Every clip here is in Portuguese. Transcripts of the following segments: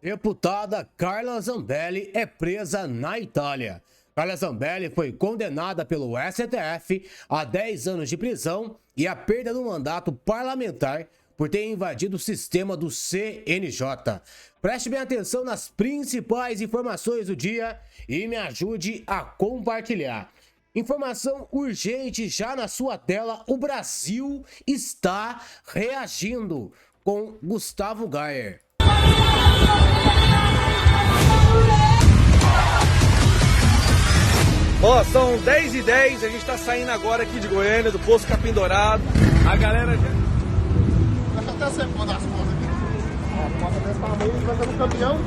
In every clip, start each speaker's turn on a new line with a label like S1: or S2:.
S1: Deputada Carla Zambelli é presa na Itália. Carla Zambelli foi condenada pelo STF a 10 anos de prisão e a perda do mandato parlamentar por ter invadido o sistema do CNJ. Preste bem atenção nas principais informações do dia e me ajude a compartilhar. Informação urgente já na sua tela: o Brasil está reagindo com Gustavo Gayer.
S2: Ó, são 10h10, a gente tá saindo agora aqui de Goiânia, do Poço Capim Dourado. A galera já...
S3: Deixa até sempre mandar as contas aqui. Ó, a conta desse tamanho, vai no caminhão.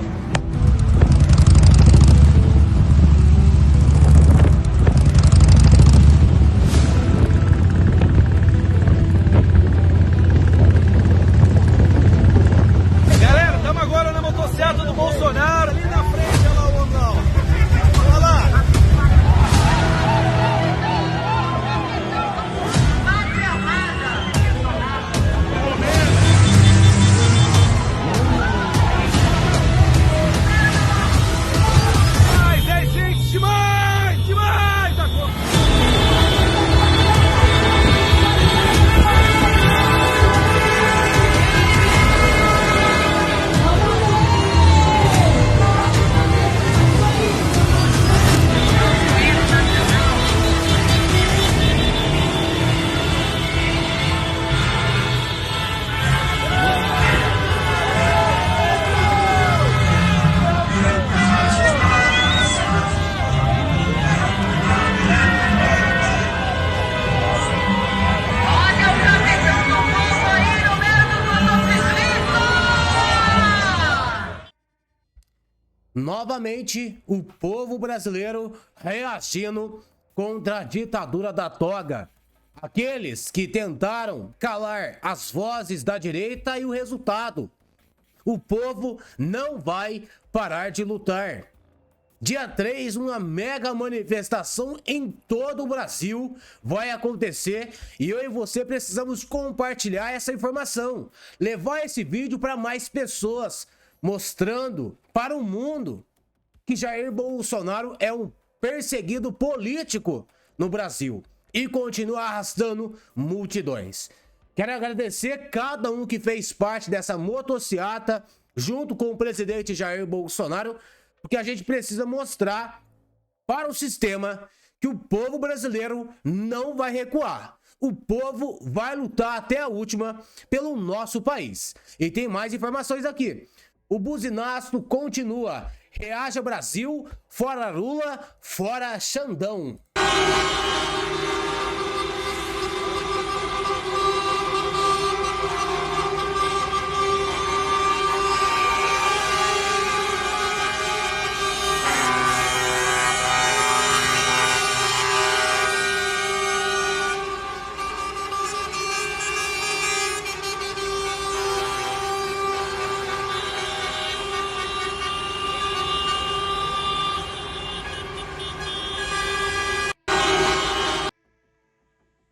S2: Galera, estamos agora na motocicleta do Bolsonaro, ali na frente, olha lá o homão. Olha lá. Mas é gente demais, demais da conta.
S4: Olha o capitão do povo aí no meio do motociclista!
S1: Novamente, o povo brasileiro reagindo contra a ditadura da toga. Aqueles que tentaram calar as vozes da direita e o resultado: o povo não vai parar de lutar. Dia 3, uma mega manifestação em todo o Brasil vai acontecer e eu e você precisamos compartilhar essa informação, levar esse vídeo para mais pessoas, mostrando para o mundo que Jair Bolsonaro é um perseguido político no Brasil e continua arrastando multidões. Quero agradecer cada um que fez parte dessa motociata junto com o presidente Jair Bolsonaro, porque a gente precisa mostrar para o sistema que o povo brasileiro não vai recuar. O povo vai lutar até a última pelo nosso país. E tem mais informações aqui. O buzinaço continua. Reaja Brasil, fora Lula, fora Xandão.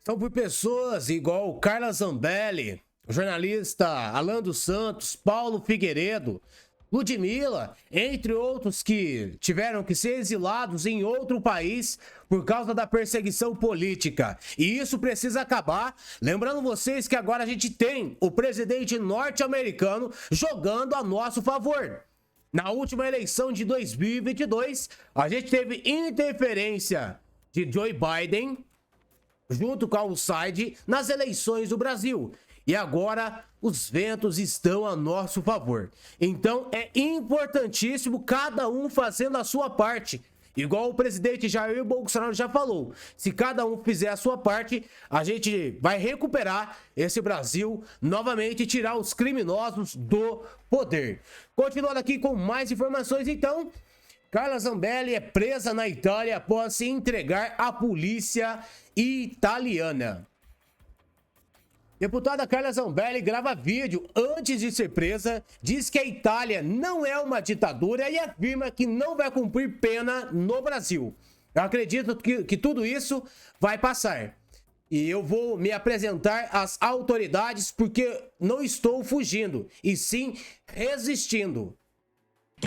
S1: São por pessoas igual Carla Zambelli, o jornalista Alan dos Santos, Paulo Figueiredo, Ludmilla, entre outros, que tiveram que ser exilados em outro país por causa da perseguição política. E isso precisa acabar. Lembrando vocês que agora a gente tem o presidente norte-americano jogando a nosso favor. Na última eleição de 2022, a gente teve interferência de Joe Biden junto com a USAID nas eleições do Brasil. E agora os ventos estão a nosso favor. Então é importantíssimo cada um fazendo a sua parte. Igual o presidente Jair Bolsonaro já falou. Se cada um fizer a sua parte, a gente vai recuperar esse Brasil novamente e tirar os criminosos do poder. Continuando aqui com mais informações, então. Carla Zambelli é presa na Itália após se entregar à polícia italiana. Deputada Carla Zambelli grava vídeo antes de ser presa, diz que a Itália não é uma ditadura e afirma que não vai cumprir pena no Brasil. Eu acredito que tudo isso vai passar. E eu vou me apresentar às autoridades porque não estou fugindo, e sim resistindo.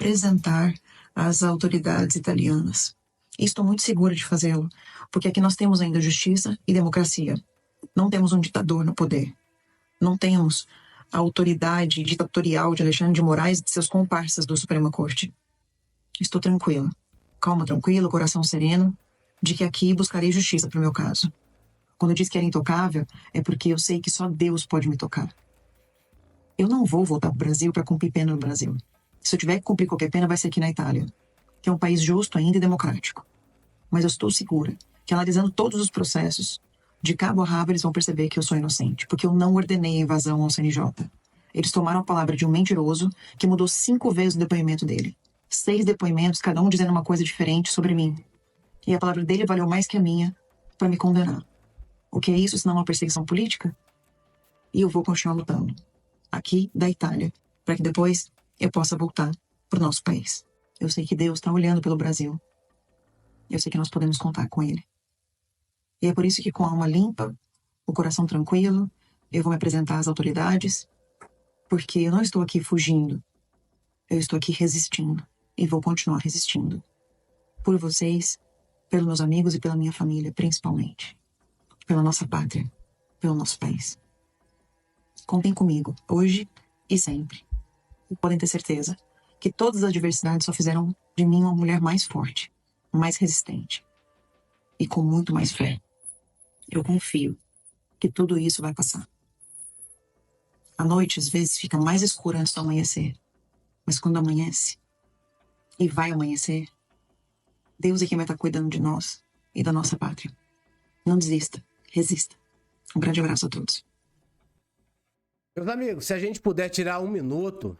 S5: apresentar às autoridades italianas. E estou muito segura de fazê-lo, porque aqui nós temos ainda justiça e democracia. Não temos um ditador no poder. Não temos a autoridade ditatorial de Alexandre de Moraes e de seus comparsas do Suprema Corte. Estou tranquila, calma, tranquila, coração sereno, de que aqui buscarei justiça para o meu caso. Quando eu disse que era intocável, é porque eu sei que só Deus pode me tocar. Eu não vou voltar para o Brasil para cumprir pena no Brasil. Se eu tiver que cumprir qualquer pena, vai ser aqui na Itália, que é um país justo ainda e democrático. Mas eu estou segura que, analisando todos os processos, de cabo a rabo eles vão perceber que eu sou inocente, porque eu não ordenei a invasão ao CNJ. Eles tomaram a palavra de um mentiroso que mudou 5 vezes o depoimento dele. 6 depoimentos, cada um dizendo uma coisa diferente sobre mim. E a palavra dele valeu mais que a minha para me condenar. O que é isso senão uma perseguição política? E eu vou continuar lutando, aqui da Itália, para que depois eu possa voltar para o nosso país. Eu sei que Deus está olhando pelo Brasil. Eu sei que nós podemos contar com Ele. E é por isso que, com a alma limpa, o coração tranquilo, eu vou me apresentar às autoridades, porque eu não estou aqui fugindo. Eu estou aqui resistindo e vou continuar resistindo. Por vocês, pelos meus amigos e pela minha família, principalmente. Pela nossa pátria, pelo nosso país. Contem comigo, hoje e sempre. E podem ter certeza que todas as adversidades só fizeram de mim uma mulher mais forte, mais resistente e com muito mais fé. Eu confio que tudo isso vai passar. A noite, às vezes, fica mais escura antes do amanhecer. Mas quando amanhece, e vai amanhecer, Deus é quem vai estar cuidando de nós e da nossa pátria. Não desista, resista. Um grande abraço a todos.
S1: Meus amigos, se a gente puder tirar 1 minuto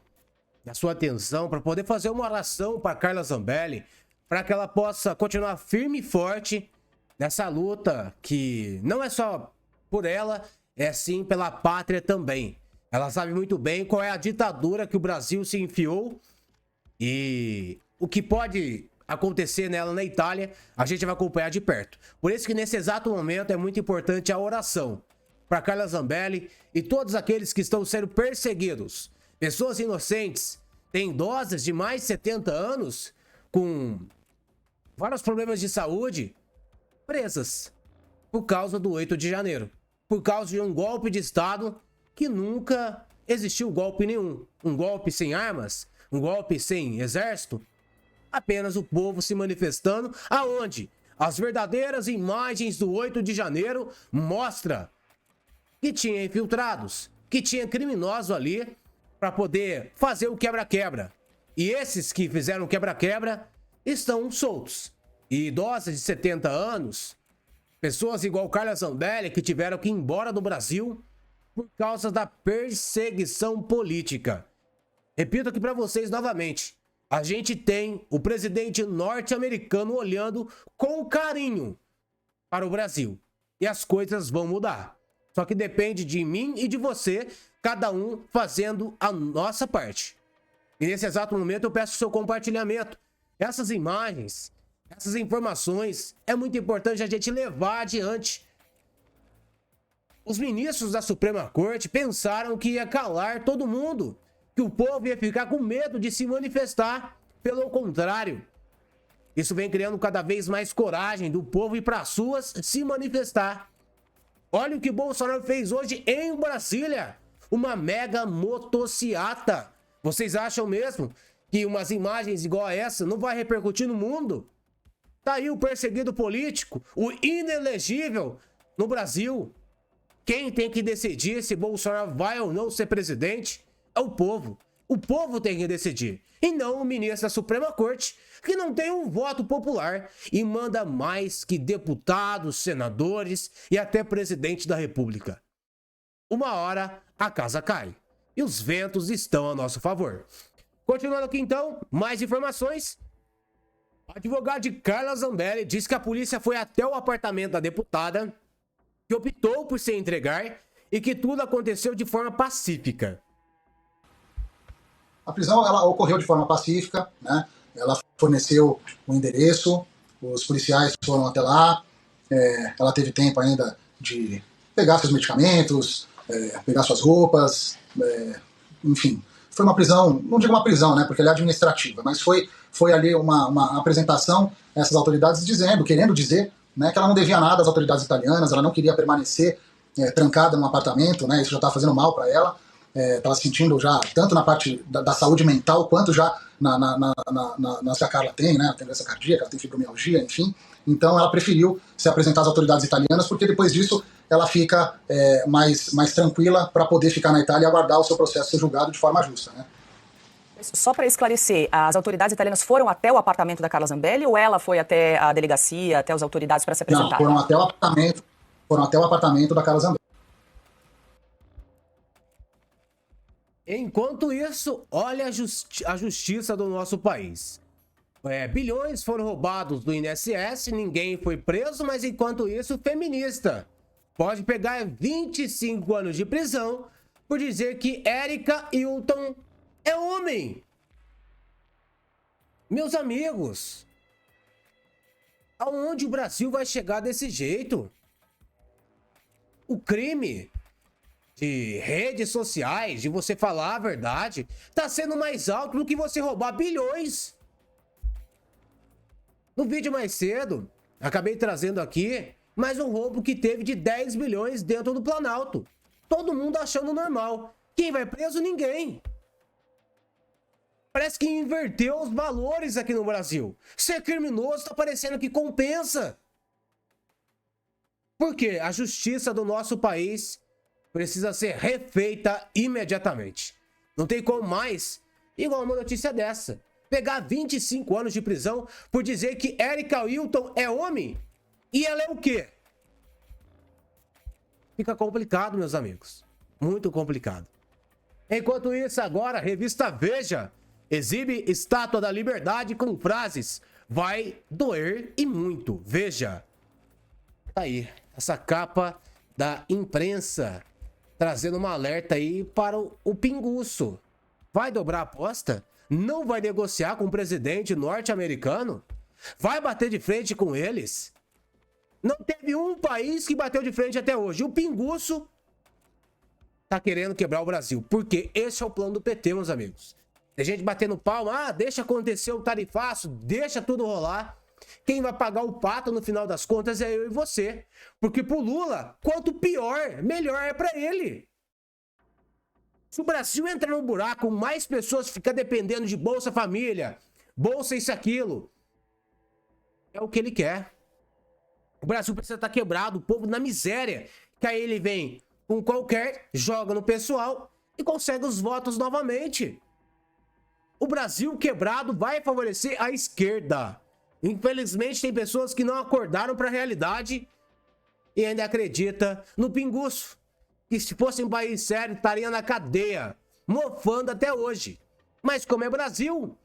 S1: da sua atenção para poder fazer uma oração para Carla Zambelli, para que ela possa continuar firme e forte nessa luta que não é só por ela, é sim pela pátria também. Ela sabe muito bem qual é a ditadura que o Brasil se enfiou e o que pode acontecer nela na Itália, a gente vai acompanhar de perto. Por isso que nesse exato momento é muito importante a oração para Carla Zambelli e todos aqueles que estão sendo perseguidos. Pessoas inocentes, têm idosas de mais de 70 anos, com vários problemas de saúde, presas por causa do 8 de janeiro. Por causa de um golpe de Estado que nunca existiu golpe nenhum. Um golpe sem armas, um golpe sem exército. Apenas o povo se manifestando, aonde as verdadeiras imagens do 8 de janeiro mostram que tinha infiltrados, que tinha criminosos ali para poder fazer o quebra-quebra. E esses que fizeram o quebra-quebra estão soltos. E idosas de 70 anos, pessoas igual Carla Zambelli que tiveram que ir embora do Brasil por causa da perseguição política. Repito aqui para vocês novamente. A gente tem o presidente norte-americano olhando com carinho para o Brasil. E as coisas vão mudar. Só que depende de mim e de você, cada um fazendo a nossa parte. E nesse exato momento eu peço o seu compartilhamento. Essas imagens, essas informações, é muito importante a gente levar adiante. Os ministros da Suprema Corte pensaram que ia calar todo mundo, que o povo ia ficar com medo de se manifestar. Pelo contrário, isso vem criando cada vez mais coragem do povo ir para as ruas se manifestar. Olha o que Bolsonaro fez hoje em Brasília, uma mega motociata. Vocês acham mesmo que umas imagens igual a essa não vai repercutir no mundo? Tá aí o perseguido político, o inelegível no Brasil. Quem tem que decidir se Bolsonaro vai ou não ser presidente é o povo. O povo tem que decidir. E não o ministro da Suprema Corte, que não tem um voto popular e manda mais que deputados, senadores e até presidente da República. Uma hora a casa cai e os ventos estão a nosso favor. Continuando aqui então, mais informações. O advogado de Carla Zambelli diz que a polícia foi até o apartamento da deputada, que optou por se entregar e que tudo aconteceu de forma pacífica.
S3: A prisão ela ocorreu de forma pacífica, né? Ela forneceu o endereço, os policiais foram até lá, ela teve tempo ainda de pegar seus medicamentos, pegar suas roupas, enfim, foi uma prisão, não digo uma prisão, né, porque ela é administrativa, mas foi ali uma apresentação a essas autoridades querendo dizer, né, que ela não devia nada às autoridades italianas, ela não queria permanecer trancada num apartamento, né, isso já estava fazendo mal para ela, estava sentindo já, tanto na parte da saúde mental, quanto já na que a Carla tem, né, a tendência cardíaca, ela tem fibromialgia, enfim. Então ela preferiu se apresentar às autoridades italianas, porque depois disso ela fica mais tranquila para poder ficar na Itália e aguardar o seu processo ser julgado de forma justa, né?
S6: Só para esclarecer, as autoridades italianas foram até o apartamento da Carla Zambelli ou ela foi até a delegacia, até as autoridades para se apresentar?
S3: Não, foram até o apartamento da Carla Zambelli.
S1: Enquanto isso, olha a justiça do nosso país. Bilhões foram roubados do INSS, ninguém foi preso, mas enquanto isso, feminista pode pegar 25 anos de prisão por dizer que Erika Hilton é homem. Meus amigos, aonde o Brasil vai chegar desse jeito? O crime de redes sociais, de você falar a verdade, tá sendo mais alto do que você roubar bilhões. No vídeo mais cedo, acabei trazendo aqui mais um roubo que teve de 10 bilhões dentro do Planalto. Todo mundo achando normal. Quem vai preso? Ninguém. Parece que inverteu os valores aqui no Brasil. Ser criminoso tá parecendo que compensa. Por quê? A justiça do nosso país precisa ser refeita imediatamente. Não tem como mais, igual uma notícia dessa, pegar 25 anos de prisão por dizer que Erika Hilton é homem e ela é o quê? Fica complicado, meus amigos. Muito complicado. Enquanto isso, agora, a revista Veja exibe Estátua da Liberdade com frases: vai doer e muito. Veja. Tá aí, essa capa da imprensa trazendo uma alerta aí para o pinguço. Vai dobrar a aposta? Não vai negociar com o presidente norte-americano? Vai bater de frente com eles? Não teve um país que bateu de frente até hoje. O pinguço tá querendo quebrar o Brasil. Porque esse é o plano do PT, meus amigos. Tem gente batendo palma. Deixa acontecer o tarifaço. Deixa tudo rolar. Quem vai pagar o pato no final das contas é eu e você. Porque pro Lula, quanto pior, melhor é pra ele. Se o Brasil entrar no buraco, mais pessoas ficam dependendo de Bolsa Família, Bolsa isso e aquilo, é o que ele quer. O Brasil precisa estar quebrado, o povo na miséria. Que aí ele vem com qualquer, joga no pessoal e consegue os votos novamente. O Brasil quebrado vai favorecer a esquerda. Infelizmente tem pessoas que não acordaram para a realidade e ainda acredita no pinguço. Que se fosse um país sério, estaria na cadeia, mofando até hoje. Mas como é Brasil,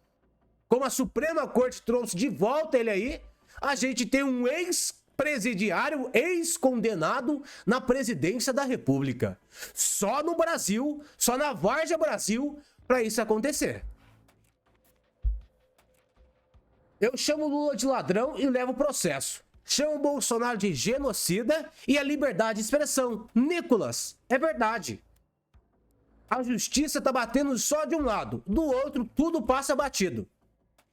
S1: como a Suprema Corte trouxe de volta ele aí, a gente tem um ex-presidiário, ex-condenado na presidência da República. Só no Brasil, só na Várzea Brasil, para isso acontecer. Eu chamo Lula de ladrão e levo processo. Chamo o Bolsonaro de genocida e a liberdade de expressão. Nicolas, é verdade. A justiça tá batendo só de um lado, do outro tudo passa batido.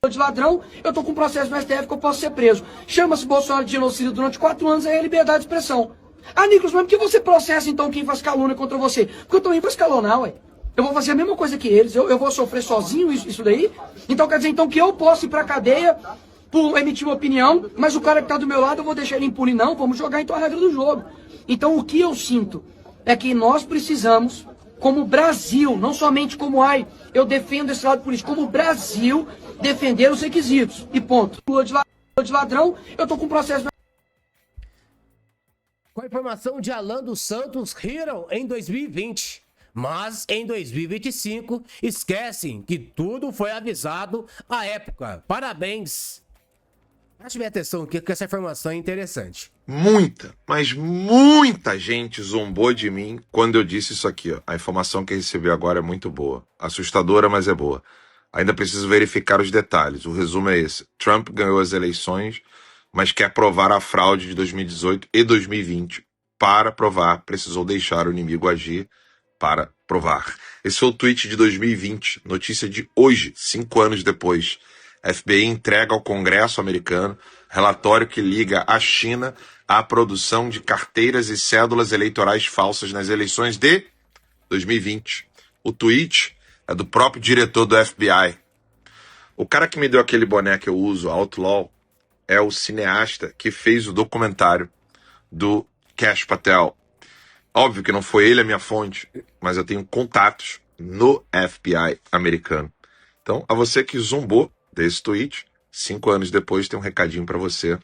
S7: De ladrão, eu tô com um processo no STF que eu posso ser preso. Chama-se Bolsonaro de genocida durante 4 anos, aí é liberdade de expressão. Ah, Nicolas, mas por que você processa então quem faz calúnia contra você? Porque eu também vou escalonar, ué. Eu vou fazer a mesma coisa que eles, eu vou sofrer sozinho isso daí? Então quer dizer então que eu posso ir pra cadeia por emitir uma opinião, mas o cara que tá do meu lado eu vou deixar ele impune? Não, vamos jogar então a regra do jogo. Então o que eu sinto é que nós precisamos, como Brasil, não somente como eu defendo esse lado político, como Brasil, defender os requisitos. E ponto. Lula de ladrão, eu tô com processo.
S1: Com a informação de Alan dos Santos, riram em 2020. Mas em 2025, esquecem que tudo foi avisado à época. Parabéns. Preste minha atenção aqui, que essa informação é interessante.
S8: Muita, mas muita gente zombou de mim quando eu disse isso aqui, ó. A informação que recebi agora é muito boa. Assustadora, mas é boa. Ainda preciso verificar os detalhes. O resumo é esse. Trump ganhou as eleições, mas quer provar a fraude de 2018 e 2020. Para provar, precisou deixar o inimigo agir. para provar. Esse foi o tweet de 2020, notícia de hoje, 5 anos depois. A FBI entrega ao Congresso americano relatório que liga a China à produção de carteiras e cédulas eleitorais falsas nas eleições de 2020. O tweet é do próprio diretor do FBI. O cara que me deu aquele boné que eu uso, Outlaw, é o cineasta que fez o documentário do Kash Patel. Óbvio que não foi ele a minha fonte, mas eu tenho contatos no FBI americano. Então, a você que zombou desse tweet, 5 anos depois tem um recadinho pra você.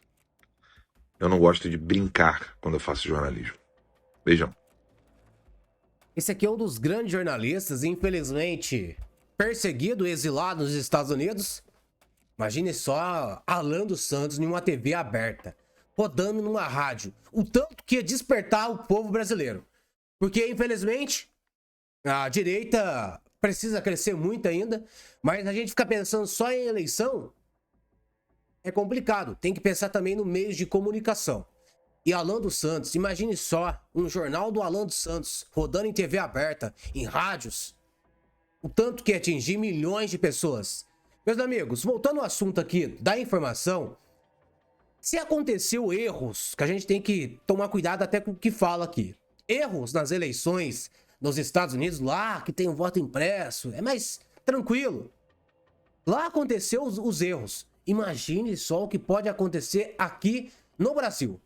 S8: Eu não gosto de brincar quando eu faço jornalismo. Beijão.
S1: Esse aqui é um dos grandes jornalistas, infelizmente perseguido, exilado nos Estados Unidos. Imagine só Alan dos Santos em uma TV aberta, rodando numa rádio. O tanto que ia despertar o povo brasileiro. Porque, infelizmente, a direita precisa crescer muito ainda, mas a gente fica pensando só em eleição é complicado. Tem que pensar também no meio de comunicação. E Alan dos Santos, imagine só um jornal do Alan dos Santos rodando em TV aberta, em rádios. O tanto que ia atingir milhões de pessoas. Meus amigos, voltando ao assunto aqui da informação, se aconteceu erros, que a gente tem que tomar cuidado até com o que fala aqui. Erros nas eleições nos Estados Unidos, lá que tem o voto impresso, é mais tranquilo. Lá aconteceu os erros. Imagine só o que pode acontecer aqui no Brasil.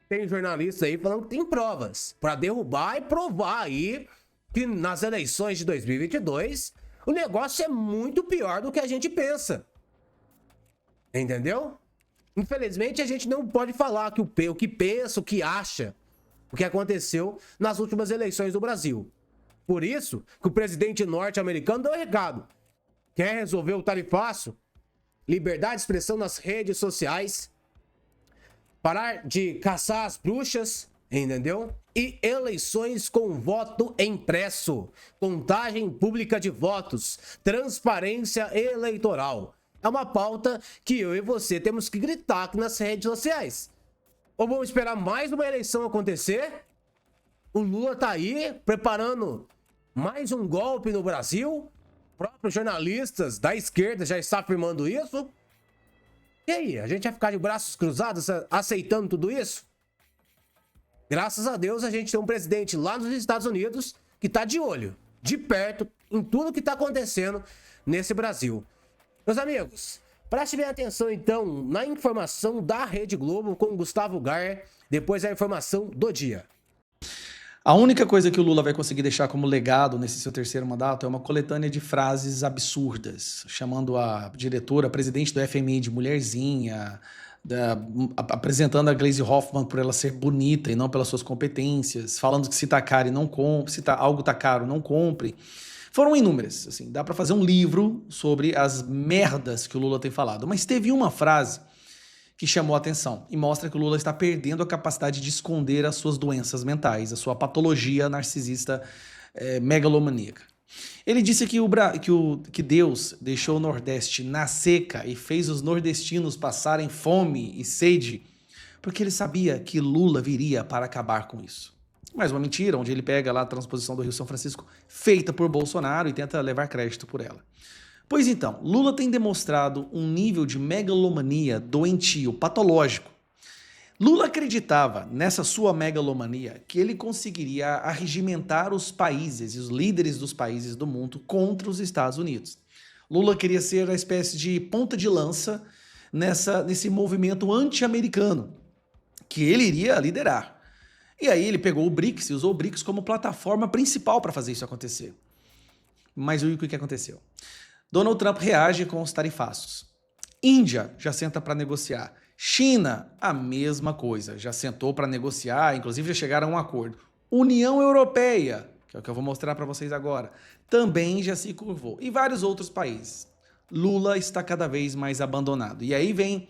S1: Tem jornalistas aí falando que tem provas para derrubar e provar aí que nas eleições de 2022 o negócio é muito pior do que a gente pensa. Entendeu? Infelizmente a gente não pode falar que o que pensa, o que acha, o que aconteceu nas últimas eleições do Brasil. Por isso que o presidente norte-americano deu um recado. Quer resolver o tarifaço? Liberdade de expressão nas redes sociais. Parar de caçar as bruxas, entendeu? E eleições com voto impresso. Contagem pública de votos. Transparência eleitoral. É uma pauta que eu e você temos que gritar aqui nas redes sociais. Ou vamos esperar mais uma eleição acontecer? O Lula tá aí preparando mais um golpe no Brasil. Próprios jornalistas da esquerda já estão afirmando isso. E aí, a gente vai ficar de braços cruzados aceitando tudo isso? Graças a Deus a gente tem um presidente lá nos Estados Unidos que tá de olho, de perto, em tudo que tá acontecendo nesse Brasil. Meus amigos, preste bem atenção então na informação da Rede Globo com Gustavo Gayer, depois a informação do dia.
S9: A única coisa que o Lula vai conseguir deixar como legado nesse seu terceiro mandato é uma coletânea de frases absurdas, chamando a diretora, a presidente do FMI de mulherzinha, apresentando a Gleisi Hoffmann por ela ser bonita e não pelas suas competências, falando que se tá caro e não compre, se algo tá caro, não compre. Foram inúmeras, assim, dá pra fazer um livro sobre as merdas que o Lula tem falado. Mas teve uma frase que chamou a atenção e mostra que o Lula está perdendo a capacidade de esconder as suas doenças mentais, a sua patologia narcisista megalomaníaca. Ele disse que Deus deixou o Nordeste na seca e fez os nordestinos passarem fome e sede porque ele sabia que Lula viria para acabar com isso. Mais uma mentira, onde ele pega lá a transposição do Rio São Francisco feita por Bolsonaro e tenta levar crédito por ela. Pois então, Lula tem demonstrado um nível de megalomania doentio, patológico. Lula acreditava nessa sua megalomania que ele conseguiria arregimentar os países e os líderes dos países do mundo contra os Estados Unidos. Lula queria ser a espécie de ponta de lança nesse movimento anti-americano que ele iria liderar. E aí ele pegou o BRICS e usou o BRICS como plataforma principal para fazer isso acontecer. Mas o que aconteceu? Donald Trump reage com os tarifaços. Índia já senta para negociar. China, a mesma coisa, já sentou para negociar, inclusive já chegaram a um acordo. União Europeia, que é o que eu vou mostrar para vocês agora, também já se curvou. E vários outros países. Lula está cada vez mais abandonado. E aí vem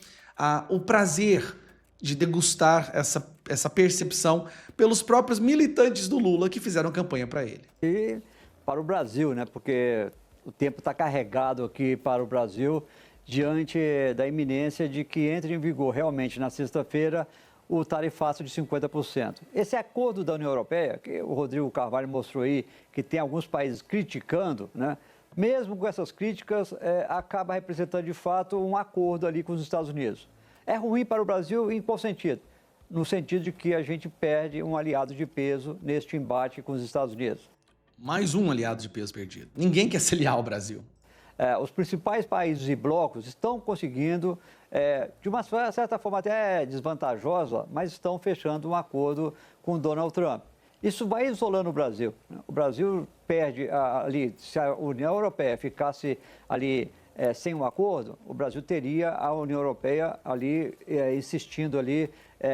S9: o prazer de degustar essa percepção pelos próprios militantes do Lula que fizeram campanha para ele.
S10: E para o Brasil, né? Porque o tempo está carregado aqui para o Brasil diante da iminência de que entre em vigor realmente na sexta-feira o tarifaço de 50%. Esse acordo da União Europeia, que o Rodrigo Carvalho mostrou aí, que tem alguns países criticando, né? Mesmo com essas críticas, acaba representando de fato um acordo ali com os Estados Unidos. É ruim para o Brasil em qual sentido? No sentido de que a gente perde um aliado de peso neste embate com os Estados Unidos.
S9: Mais um aliado de peso perdido. Ninguém quer se aliar ao Brasil.
S10: Os principais países e blocos estão conseguindo, de uma certa forma até desvantajosa, mas estão fechando um acordo com Donald Trump. Isso vai isolando o Brasil. O Brasil perde ali, se a União Europeia ficasse ali sem um acordo, o Brasil teria a União Europeia ali insistindo ali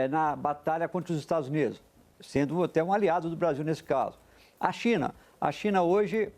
S10: na batalha contra os Estados Unidos, sendo até um aliado do Brasil nesse caso. A China hoje,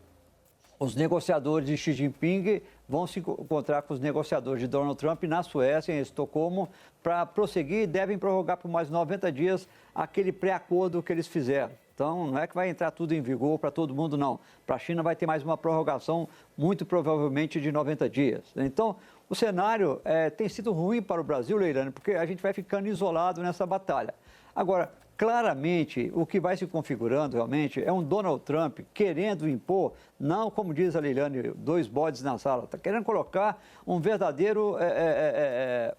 S10: os negociadores de Xi Jinping vão se encontrar com os negociadores de Donald Trump na Suécia, em Estocolmo, para prosseguir e devem prorrogar por mais 90 dias aquele pré-acordo que eles fizeram. Então, não é que vai entrar tudo em vigor para todo mundo, não. Para a China vai ter mais uma prorrogação, muito provavelmente de 90 dias. Então, o cenário tem sido ruim para o Brasil, Leilane, porque a gente vai ficando isolado nessa batalha. Agora, claramente, o que vai se configurando realmente é um Donald Trump querendo impor, não, como diz a Leilane, 2 bodes na sala, está querendo colocar um verdadeiro...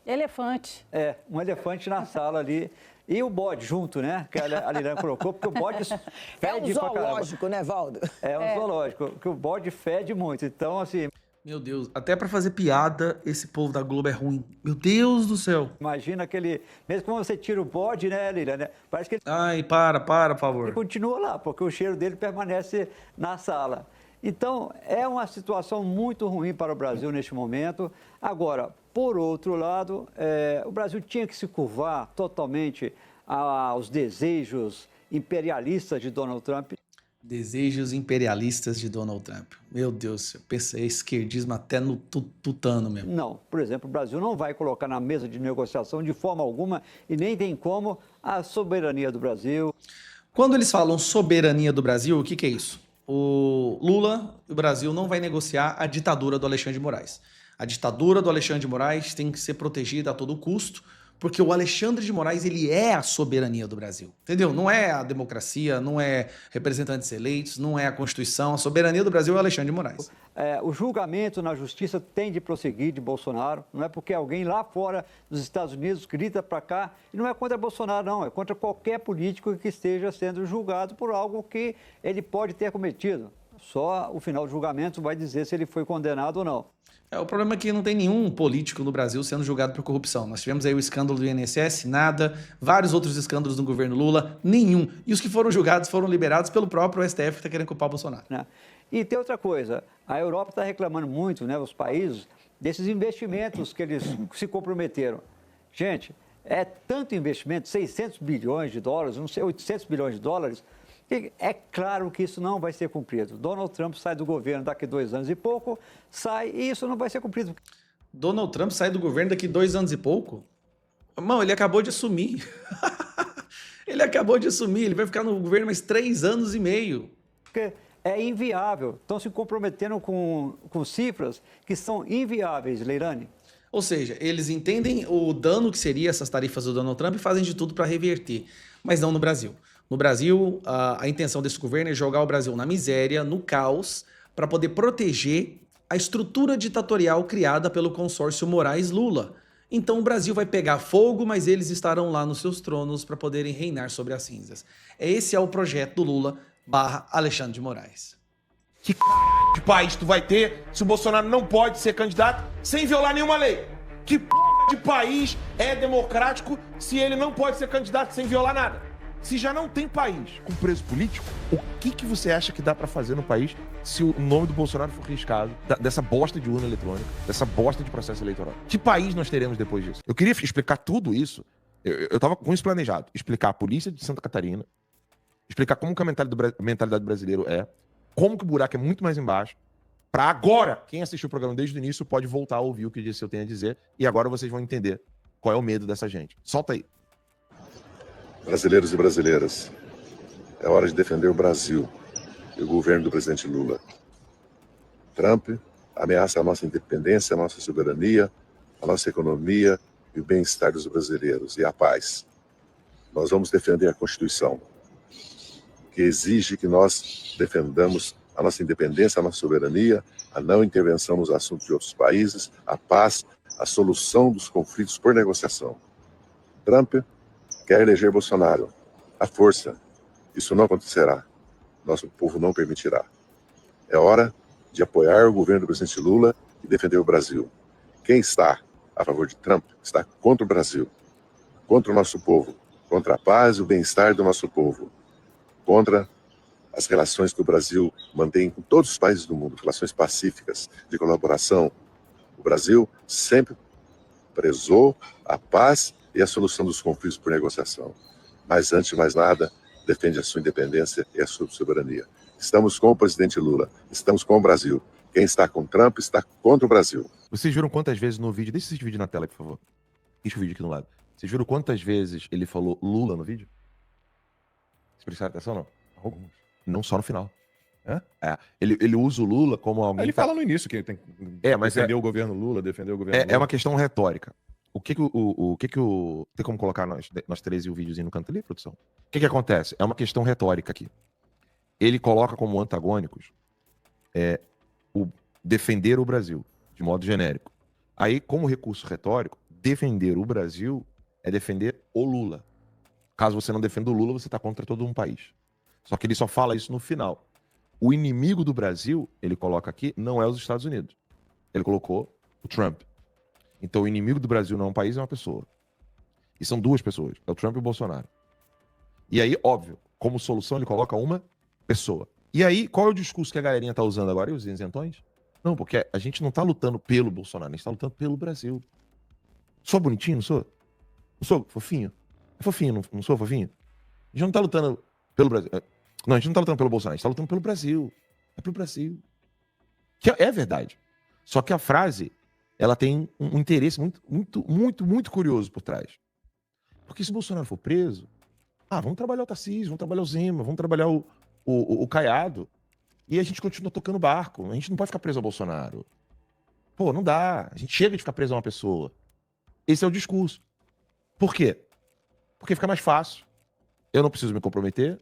S11: elefante.
S10: Um elefante na sala ali. E o bode junto, né? Que a Leilane colocou, porque o bode fede pra caramba.
S11: É um zoológico, né, Valdo?
S10: É um zoológico, que o bode fede muito. Então, assim...
S9: Meu Deus, até pra fazer piada, esse povo da Globo é ruim. Meu Deus do céu.
S10: Imagina aquele... Mesmo quando você tira o bode, né, Leilane? Parece que ele...
S9: Ai, para, por favor.
S10: Ele continua lá, porque o cheiro dele permanece na sala. Então, é uma situação muito ruim para o Brasil neste momento. Agora, por outro lado, o Brasil tinha que se curvar totalmente aos desejos imperialistas de Donald Trump.
S9: Desejos imperialistas de Donald Trump. Meu Deus, eu pensei esquerdismo até no tutano mesmo.
S10: Não, por exemplo, o Brasil não vai colocar na mesa de negociação de forma alguma e nem tem como a soberania do Brasil.
S9: Quando eles falam soberania do Brasil, o que é isso? O Lula, o Brasil não vai negociar a ditadura do Alexandre de Moraes. A ditadura do Alexandre de Moraes tem que ser protegida a todo custo, porque o Alexandre de Moraes, ele é a soberania do Brasil, entendeu? Não é a democracia, não é representantes eleitos, não é a Constituição, a soberania do Brasil é o Alexandre de Moraes.
S10: O julgamento na justiça tem de prosseguir de Bolsonaro, não é porque alguém lá fora dos Estados Unidos grita para cá, e não é contra Bolsonaro não, é contra qualquer político que esteja sendo julgado por algo que ele pode ter cometido. Só o final do julgamento vai dizer se ele foi condenado ou não.
S9: O problema é que não tem nenhum político no Brasil sendo julgado por corrupção. Nós tivemos aí o escândalo do INSS, nada. Vários outros escândalos no governo Lula, nenhum. E os que foram julgados foram liberados pelo próprio STF, que está querendo culpar o Bolsonaro.
S10: E tem outra coisa, a Europa está reclamando muito, né, os países, desses investimentos que eles se comprometeram. Gente, é tanto investimento, 600 bilhões de dólares, não sei, 800 bilhões de dólares, é claro que isso não vai ser cumprido. Donald Trump sai do governo daqui 2 anos e pouco, sai e isso não vai ser cumprido.
S9: Donald Trump sai do governo daqui 2 anos e pouco? Mano, ele acabou de assumir. Ele acabou de assumir, ele vai ficar no governo mais 3 anos e meio.
S10: Porque é inviável. Estão se comprometendo com cifras que são inviáveis, Leilane.
S9: Ou seja, eles entendem o dano que seria essas tarifas do Donald Trump e fazem de tudo para reverter, mas não no Brasil. No Brasil, a intenção desse governo é jogar o Brasil na miséria, no caos, para poder proteger a estrutura ditatorial criada pelo consórcio Moraes-Lula. Então o Brasil vai pegar fogo, mas eles estarão lá nos seus tronos para poderem reinar sobre as cinzas. Esse é o projeto do Lula / Alexandre de Moraes.
S12: Que de país tu vai ter se o Bolsonaro não pode ser candidato sem violar nenhuma lei? Que de país é democrático se ele não pode ser candidato sem violar nada? Se já não tem país com preso político, o que você acha que dá pra fazer no país se o nome do Bolsonaro for riscado dessa bosta de urna eletrônica, dessa bosta de processo eleitoral? Que país nós teremos depois disso? Eu queria explicar tudo isso. Eu tava com isso planejado. Explicar a polícia de Santa Catarina, explicar como que a mentalidade do brasileiro é, como que o buraco é muito mais embaixo, pra agora, quem assistiu o programa desde o início pode voltar a ouvir o que eu tenho a dizer, e agora vocês vão entender qual é o medo dessa gente. Solta aí.
S13: Brasileiros e brasileiras, é hora de defender o Brasil e o governo do presidente Lula. Trump ameaça a nossa independência, a nossa soberania, a nossa economia e o bem-estar dos brasileiros e a paz. nós vamos defender a Constituição, que exige que nós defendamos a nossa independência, a nossa soberania, a não intervenção nos assuntos de outros países, a paz, a solução dos conflitos por negociação. Trump quer eleger Bolsonaro. À força. Isso não acontecerá. Nosso povo não permitirá. É hora de apoiar o governo do presidente Lula e defender o Brasil. Quem está a favor de Trump está contra o Brasil, contra o nosso povo, contra a paz e o bem-estar do nosso povo, contra as relações que o Brasil mantém com todos os países do mundo, relações pacíficas, de colaboração. O Brasil sempre prezou a paz e a solução dos conflitos por negociação. Mas, antes de mais nada, defende a sua independência e a sua soberania. Estamos com o presidente Lula, estamos com o Brasil. Quem está com Trump está contra o Brasil.
S8: Vocês viram quantas vezes no vídeo... Deixa esse vídeo na tela, por favor. Deixa o vídeo aqui no lado. Vocês viram quantas vezes ele falou Lula no vídeo? Vocês prestaram atenção, não? Alguns. Não só no final. Ele usa o Lula como alguém...
S11: Ele fala no início que tem que defender o governo Lula, defender o governo Lula.
S8: É uma questão retórica. O que tem como colocar nós três e o videozinho no canto ali, produção? O que acontece? É uma questão retórica aqui. Ele coloca como antagônicos o defender o Brasil, de modo genérico. Aí, como recurso retórico, defender o Brasil é defender o Lula. Caso você não defenda o Lula, você está contra todo um país. Só que ele só fala isso no final. O inimigo do Brasil, ele coloca aqui, não é os Estados Unidos. Ele colocou o Trump. Então, o inimigo do Brasil não é um país, é uma pessoa. E são duas pessoas, é o Trump e o Bolsonaro. E aí, óbvio, como solução, ele coloca uma pessoa. E aí, qual é o discurso que a galerinha tá usando agora? E os isentões? Não, porque a gente não tá lutando pelo Bolsonaro, a gente tá lutando pelo Brasil. Sou bonitinho, não sou? Não sou fofinho? É fofinho, não sou fofinho? A gente não tá lutando pelo Brasil. Não, a gente não tá lutando pelo Bolsonaro, a gente tá lutando pelo Brasil. É pelo Brasil. Que é verdade. Só que a frase, ela tem um interesse muito curioso por trás. Porque se o Bolsonaro for preso, vamos trabalhar o Tarcísio, vamos trabalhar o Zema, vamos trabalhar o Caiado, e a gente continua tocando barco. A gente não pode ficar preso ao Bolsonaro. Pô, não dá. A gente chega de ficar preso a uma pessoa. Esse é o discurso. Por quê? Porque fica mais fácil. Eu não preciso me comprometer.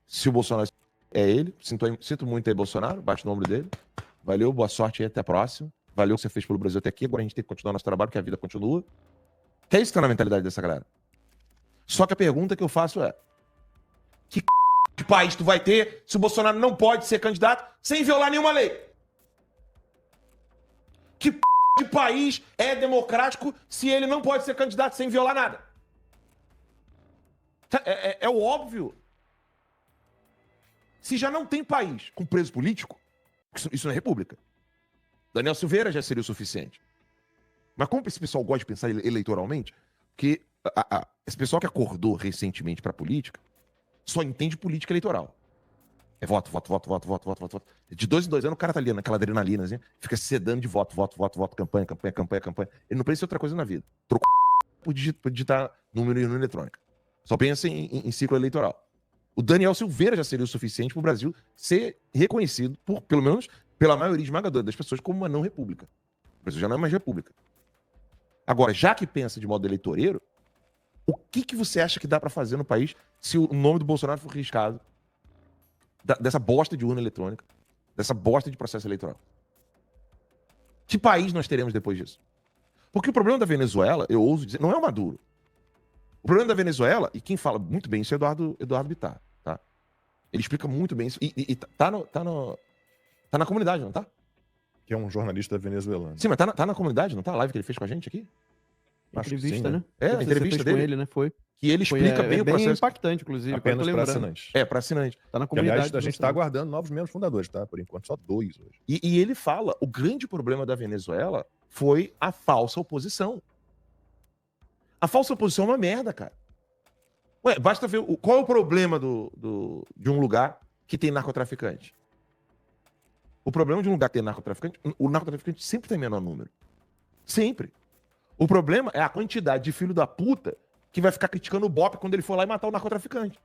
S8: Se o Bolsonaro é ele, sinto muito aí, Bolsonaro, bate no ombro dele. Valeu, boa sorte aí, até a próxima. Valeu o que você fez pelo Brasil até aqui. Agora a gente tem que continuar nosso trabalho, porque a vida continua. Que é isso que tá na mentalidade dessa galera. Só que a pergunta que eu faço é:
S12: que de país tu vai ter se o Bolsonaro não pode ser candidato sem violar nenhuma lei? Que de país é democrático se ele não pode ser candidato sem violar nada? É o óbvio. Se já não tem país com preso político, isso não é república. Daniel Silveira já seria o suficiente. Mas como esse pessoal gosta de pensar eleitoralmente, que esse pessoal que acordou recentemente para a política só entende política eleitoral. É voto. De 2 em 2 anos o cara tá ali naquela adrenalina, assim, fica sedando de voto, campanha. Ele não pensa em outra coisa na vida. Trocou por digitar número no eletrônica. Só pensa em ciclo eleitoral. O Daniel Silveira já seria o suficiente para o Brasil ser reconhecido, pelo menos pela maioria esmagadora das pessoas, como uma não república. O Brasil já não é mais república. Agora, já que pensa de modo eleitoreiro, o que você acha que dá para fazer no país se o nome do Bolsonaro for riscado dessa bosta de urna eletrônica, dessa bosta de processo eleitoral? Que país nós teremos depois disso? Porque o problema da Venezuela, eu ouso dizer, não é o Maduro. O problema da Venezuela, e quem fala muito bem isso é Eduardo Bittar, tá? Ele explica muito bem isso, e tá na comunidade, não tá?
S11: Que é um jornalista venezuelano.
S8: Sim, mas tá na comunidade, não tá? A live que ele fez com a gente aqui?
S14: Entrevista, sim, né?
S8: A entrevista dele.
S14: Com ele, né? Foi.
S8: Que ele explica bem o processo.
S14: Bem impactante, inclusive.
S11: Apenas para assinantes.
S8: Para assinante.
S14: Tá na comunidade.
S11: Aliás, a gente tá aguardando novos membros fundadores, tá? Por enquanto, só 2 hoje.
S8: E ele fala, o grande problema da Venezuela foi a falsa oposição. A falsa oposição é uma merda, cara. Ué, basta ver qual é o problema de um lugar que tem narcotraficante. O problema de um lugar que tem narcotraficante, o narcotraficante sempre tem menor número. Sempre. O problema é a quantidade de filho da puta que vai ficar criticando o BOP quando ele for lá e matar o narcotraficante.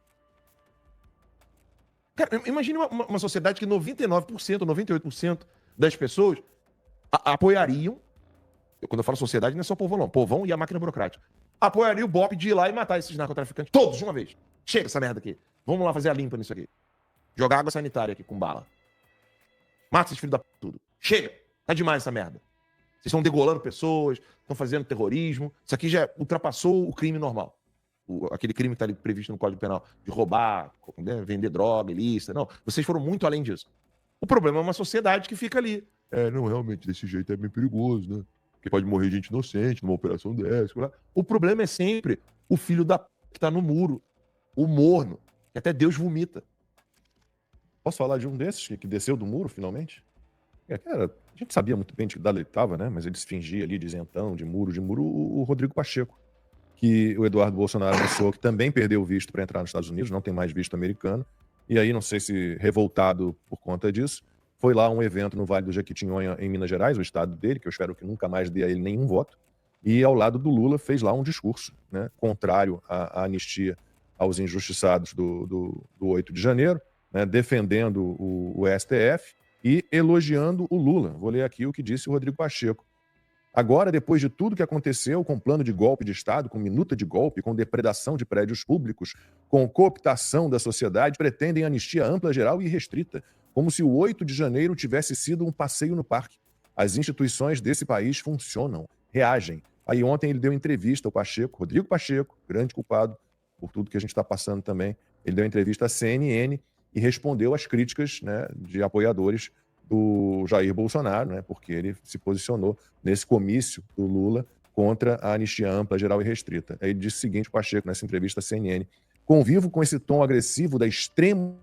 S8: Cara, imagine uma sociedade que 99%, 98% das pessoas apoiariam. Quando eu falo sociedade, não é só povão, não. Povão e a máquina burocrática.
S12: apoiaria o BOP de ir lá e matar esses narcotraficantes todos de uma vez. Chega essa merda aqui. Vamos lá fazer a limpa nisso aqui. Jogar água sanitária aqui com bala. Mata esses filhos da p... tudo. Chega. Tá demais essa merda. Vocês estão degolando pessoas, estão fazendo terrorismo. Isso aqui já ultrapassou o crime normal. Aquele crime que está ali previsto no Código Penal, de roubar, né, vender droga, ilícita. Não, vocês foram muito além disso. O problema é uma sociedade que fica ali. Não, realmente, desse jeito é meio perigoso, né? Porque pode morrer gente inocente numa operação dessa. O problema é sempre o filho da p... que tá no muro. O morno, que até Deus vomita.
S11: Posso falar de um desses que desceu do muro, finalmente? Cara, a gente sabia muito bem de que dali ele estava, né? Mas ele se fingia ali de isentão, de muro, o Rodrigo Pacheco, que o Eduardo Bolsonaro anunciou que também perdeu o visto para entrar nos Estados Unidos, não tem mais visto americano. E aí, não sei se revoltado por conta disso, foi lá um evento no Vale do Jequitinhonha, em Minas Gerais, o estado dele, que eu espero que nunca mais dê a ele nenhum voto. E ao lado do Lula fez lá um discurso, né, contrário à anistia aos injustiçados do 8 de janeiro, né, defendendo o STF e elogiando o Lula. Vou ler aqui o que disse o Rodrigo Pacheco. Agora, depois de tudo que aconteceu, com plano de golpe de Estado, com minuta de golpe, com depredação de prédios públicos, com cooptação da sociedade, pretendem anistia ampla, geral e restrita, como se o 8 de janeiro tivesse sido um passeio no parque. As instituições desse país funcionam, reagem. Aí ontem ele deu entrevista ao Pacheco, Rodrigo Pacheco, grande culpado por tudo que a gente está passando também. Ele deu entrevista à CNN e respondeu às críticas, né, de apoiadores do Jair Bolsonaro, né, porque ele se posicionou nesse comício do Lula contra a anistia ampla, geral e restrita. Aí ele disse o seguinte, o Pacheco, nessa entrevista à CNN, convivo com esse tom agressivo da extrema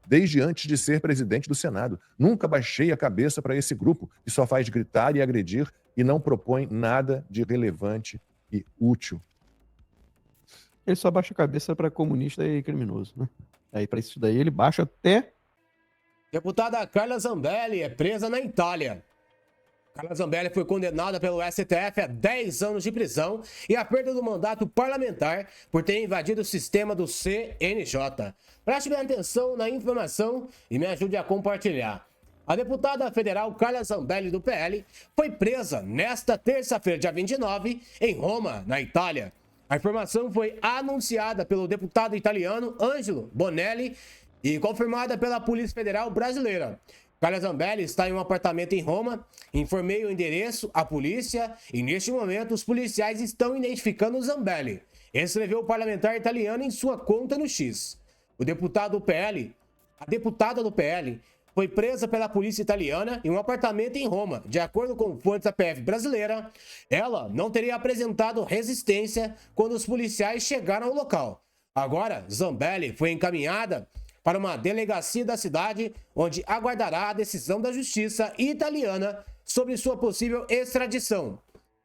S11: desde antes de ser presidente do Senado. Nunca baixei a cabeça para esse grupo que só faz gritar e agredir e não propõe nada de relevante e útil.
S14: Ele só baixa a cabeça para comunista e criminoso, né? Aí para isso daí ele baixa até...
S1: Deputada Carla Zambelli é presa na Itália. Carla Zambelli foi condenada pelo STF a 10 anos de prisão e a perda do mandato parlamentar por ter invadido o sistema do CNJ. Preste bem atenção na informação e me ajude a compartilhar. A deputada federal Carla Zambelli, do PL, foi presa nesta terça-feira, dia 29, em Roma, na Itália. A informação foi anunciada pelo deputado italiano Angelo Bonelli e confirmada pela Polícia Federal Brasileira. Carla Zambelli está em um apartamento em Roma, informei o endereço à polícia e neste momento os policiais estão identificando Zambelli, escreveu o parlamentar italiano em sua conta no X. A deputada do PL foi presa pela polícia italiana em um apartamento em Roma. De acordo com fontes da PF brasileira, ela não teria apresentado resistência quando os policiais chegaram ao local. Agora, Zambelli foi encaminhada para uma delegacia da cidade, onde aguardará a decisão da justiça italiana sobre sua possível extradição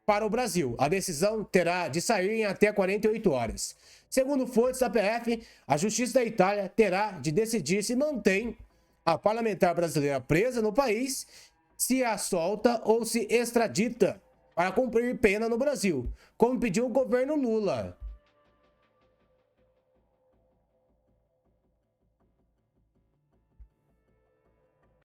S1: para o Brasil. A decisão terá de sair em até 48 horas. Segundo fontes da PF, a justiça da Itália terá de decidir se mantém a parlamentar brasileira presa no país, se a solta ou se extradita para cumprir pena no Brasil, como pediu o governo Lula.